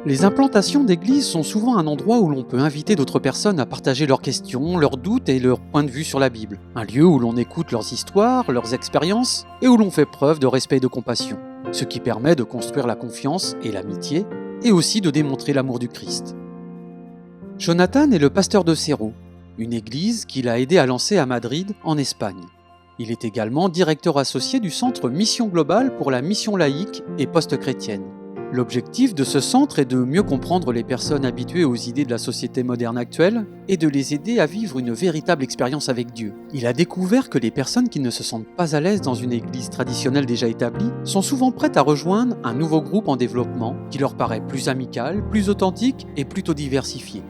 Les implantations d'églises sont souvent un endroit où l'on peut inviter d'autres personnes à partager leurs questions, leurs doutes et leurs points de vue sur la Bible. Un lieu où l'on écoute leurs histoires, leurs expériences et où l'on fait preuve de respect et de compassion. Ce qui permet de construire la confiance et l'amitié et aussi de démontrer l'amour du Christ. Jonathan est le pasteur de Cerro, une église qu'il a aidé à lancer à Madrid, en Espagne. Il est également directeur associé du centre Mission Globale pour la mission laïque et post-chrétienne. L'objectif de ce centre est de mieux comprendre les personnes habituées aux idées de la société moderne actuelle et de les aider à vivre une véritable expérience avec Dieu. Il a découvert que les personnes qui ne se sentent pas à l'aise dans une église traditionnelle déjà établie sont souvent prêtes à rejoindre un nouveau groupe en développement qui leur paraît plus amical, plus authentique et plutôt diversifié.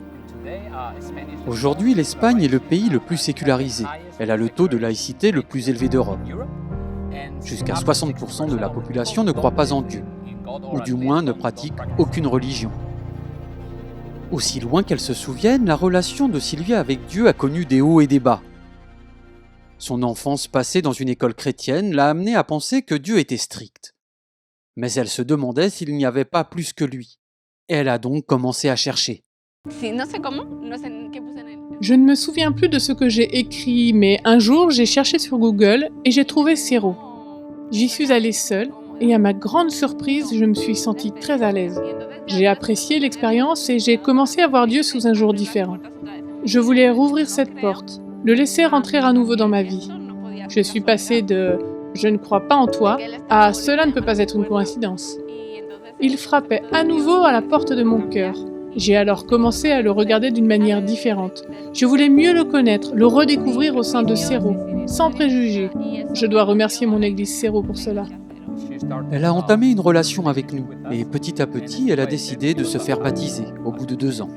Aujourd'hui, l'Espagne est le pays le plus sécularisé. Elle a le taux de laïcité le plus élevé d'Europe. Jusqu'à 60% de la population ne croit pas en Dieu, ou du moins ne pratique aucune religion. Aussi loin qu'elle se souvienne, la relation de Sylvia avec Dieu a connu des hauts et des bas. Son enfance passée dans une école chrétienne l'a amenée à penser que Dieu était strict. Mais elle se demandait s'il n'y avait pas plus que lui. Et elle a donc commencé à chercher. Je ne me souviens plus de ce que j'ai écrit, mais un jour j'ai cherché sur Google et j'ai trouvé Cerro. J'y suis allée seule et à ma grande surprise, je me suis sentie très à l'aise. J'ai apprécié l'expérience et j'ai commencé à voir Dieu sous un jour différent. Je voulais rouvrir cette porte, le laisser rentrer à nouveau dans ma vie. Je suis passée de « je ne crois pas en toi » à « cela ne peut pas être une coïncidence ». Il frappait à nouveau à la porte de mon cœur. J'ai alors commencé à le regarder d'une manière différente. Je voulais mieux le connaître, le redécouvrir au sein de Cerro, sans préjugés. Je dois remercier mon église Cerro pour cela. Elle a entamé une relation avec nous et petit à petit, elle a décidé de se faire baptiser au bout de 2 ans.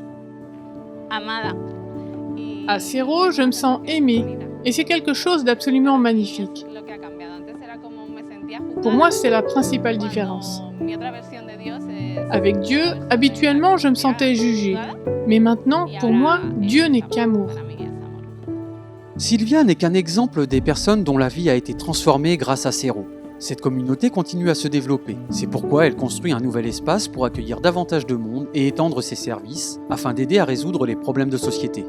À Cerro, je me sens aimée et c'est quelque chose d'absolument magnifique. Pour moi, c'est la principale différence. Avec Dieu, habituellement, je me sentais jugée. Mais maintenant, pour moi, Dieu n'est qu'amour. Sylvia n'est qu'un exemple des personnes dont la vie a été transformée grâce à Cerro. Cette communauté continue à se développer. C'est pourquoi elle construit un nouvel espace pour accueillir davantage de monde et étendre ses services afin d'aider à résoudre les problèmes de société.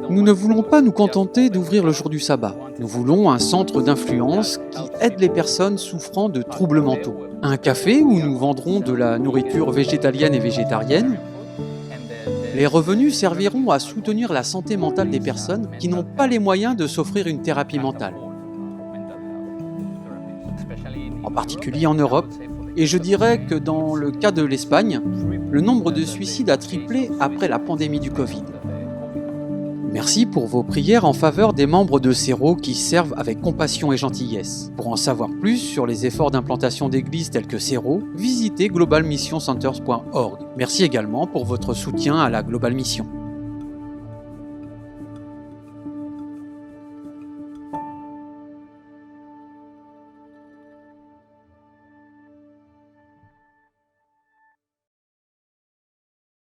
Nous ne voulons pas nous contenter d'ouvrir le jour du sabbat. Nous voulons un centre d'influence qui aide les personnes souffrant de troubles mentaux. Un café où nous vendrons de la nourriture végétalienne et végétarienne. Les revenus serviront à soutenir la santé mentale des personnes qui n'ont pas les moyens de s'offrir une thérapie mentale. En particulier en Europe, et je dirais que dans le cas de l'Espagne, le nombre de suicides a triplé après la pandémie du Covid. Merci pour vos prières en faveur des membres de Cerro qui servent avec compassion et gentillesse. Pour en savoir plus sur les efforts d'implantation d'églises telles que Cerro, visitez globalmissioncenters.org. Merci également pour votre soutien à la Global Mission.